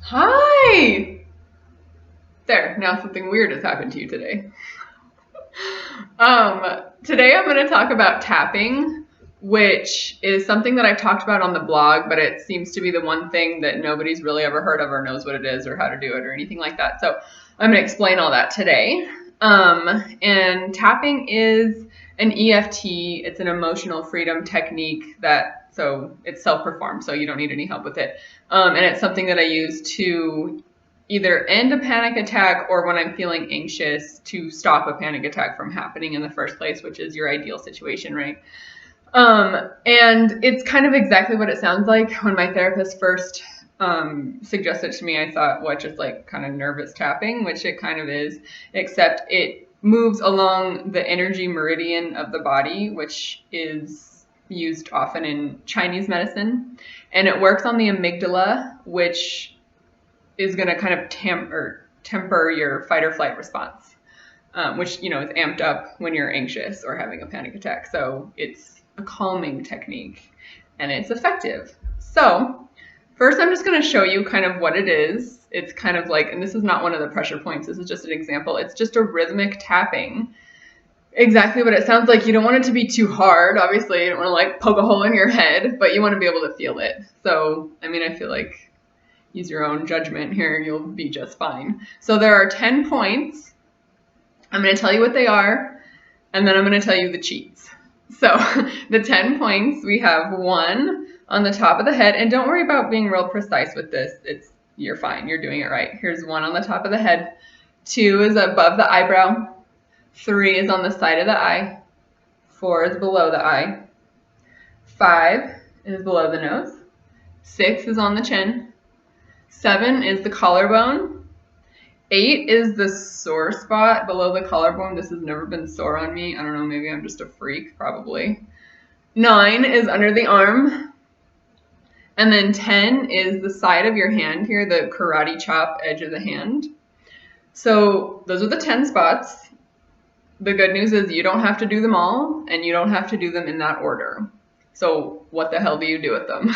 Hi! There, now something weird has happened to you today. Today I'm going to talk about tapping, which is something that I've talked about on the blog, but it seems to be the one thing that nobody's really ever heard of or knows what it is or how to do it or anything like that. So I'm going to explain all that today. And tapping is an EFT. It's an emotional freedom technique so it's self-performed, so you don't need any help with it. And it's something that I use to either end a panic attack or when I'm feeling anxious to stop a panic attack from happening in the first place, which is your ideal situation, right? And it's kind of exactly what it sounds like. When my therapist first suggested to me, I thought, what, just like kind of nervous tapping, which it kind of is, except it moves along the energy meridian of the body, which is used often in Chinese medicine. And it works on the amygdala, which is going to kind of temper your fight or flight response, which, is amped up when you're anxious or having a panic attack. So it's a calming technique and it's effective. So first, I'm just going to show you kind of what it is. It's kind of like, and this is not one of the pressure points, this is just an example. It's just a rhythmic tapping. Exactly what it sounds like. You don't want it to be too hard. Obviously, you don't want to like poke a hole in your head, but you want to be able to feel it. So, I feel like use your own judgment here, you'll be just fine. So there are 10 points. I'm going to tell you what they are, and then I'm going to tell you the cheats. So the 10 points, we have 1 on the top of the head, and don't worry about being real precise with this. You're fine. You're doing it right. Here's 1 on the top of the head. 2 is above the eyebrow. 3 is on the side of the eye. 4 is below the eye. 5 is below the nose. 6 is on the chin. 7 is the collarbone. 8 is the sore spot below the collarbone. This has never been sore on me. I don't know, maybe I'm just a freak, probably. 9 is under the arm. And then 10 is the side of your hand here, the karate chop edge of the hand. So those are the 10 spots. The good news is you don't have to do them all, and you don't have to do them in that order. So what the hell do you do with them?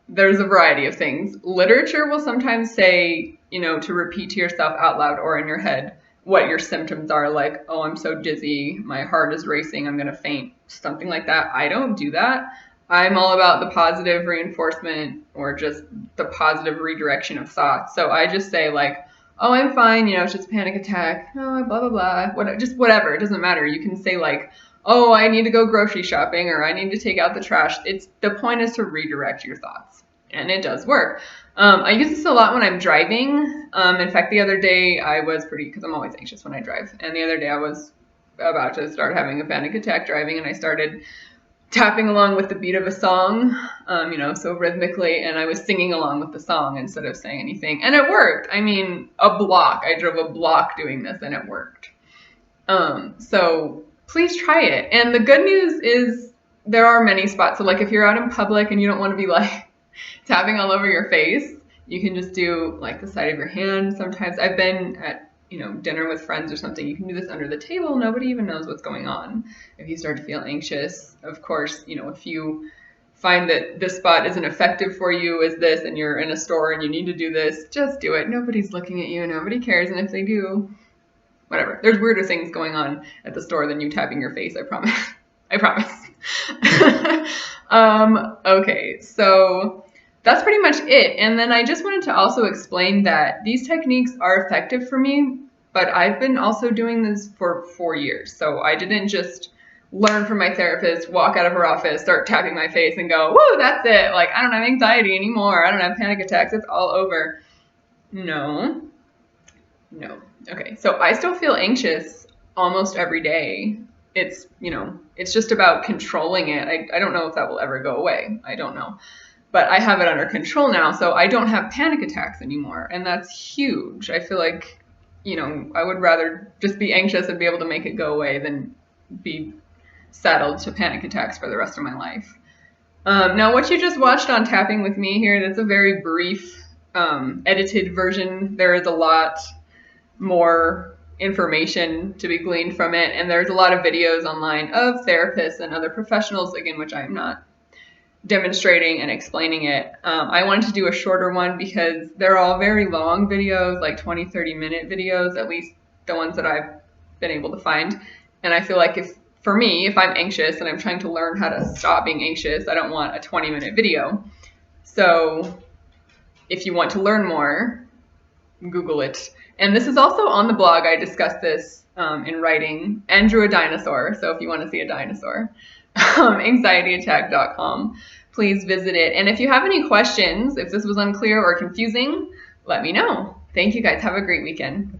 There's a variety of things. Literature will sometimes say, to repeat to yourself out loud or in your head what your symptoms are, like, oh, I'm so dizzy, my heart is racing, I'm going to faint, something like that. I don't do that. I'm all about the positive reinforcement or just the positive redirection of thoughts. So I just say like, oh, I'm fine, it's just a panic attack, oh, blah, blah, blah, just whatever, it doesn't matter. You can say like, oh, I need to go grocery shopping or I need to take out the trash. The point is to redirect your thoughts, and it does work. I use this a lot when I'm driving. In fact, the other day because I'm always anxious when I drive, and the other day I was about to start having a panic attack driving, and I started tapping along with the beat of a song, so rhythmically, and I was singing along with the song instead of saying anything, and it worked. I drove a block doing this, and it worked. So please try it. And the good news is there are many spots. So like if you're out in public and you don't want to be like tapping all over your face, you can just do like the side of your hand. Sometimes I've been at, dinner with friends or something. You can do this under the table. Nobody even knows what's going on. If you start to feel anxious, of course, if you find that this spot isn't effective for you as this, and you're in a store and you need to do this, just do it. Nobody's looking at you. Nobody cares. And if they do, whatever. There's weirder things going on at the store than you tapping your face, I promise. I promise. Okay, so that's pretty much it. And then I just wanted to also explain that these techniques are effective for me, but I've been also doing this for 4 years. So I didn't just learn from my therapist, walk out of her office, start tapping my face and go, woo, that's it. Like, I don't have anxiety anymore. I don't have panic attacks. It's all over. No. Okay, so I still feel anxious almost every day. It's just about controlling it. I don't know if that will ever go away. I don't know. But I have it under control now, so I don't have panic attacks anymore. And that's huge. I feel like, I would rather just be anxious and be able to make it go away than be saddled to panic attacks for the rest of my life. Now, what you just watched on Tapping with Me here, that's a very brief, edited version. There is a lot more information to be gleaned from it, and there's a lot of videos online of therapists and other professionals, again, which I am not. demonstrating and explaining it. I wanted to do a shorter one because they're all very long videos, like 20-30 minute videos, at least the ones that I've been able to find. And I feel like for me, if I'm anxious and I'm trying to learn how to stop being anxious, I don't want a 20-minute video. So if you want to learn more, Google it. And this is also on the blog. I discussed this in writing, and drew a dinosaur. So if you want to see a dinosaur, anxietyattack.com. Please visit it. And if you have any questions, if this was unclear or confusing, let me know. Thank you guys. Have a great weekend.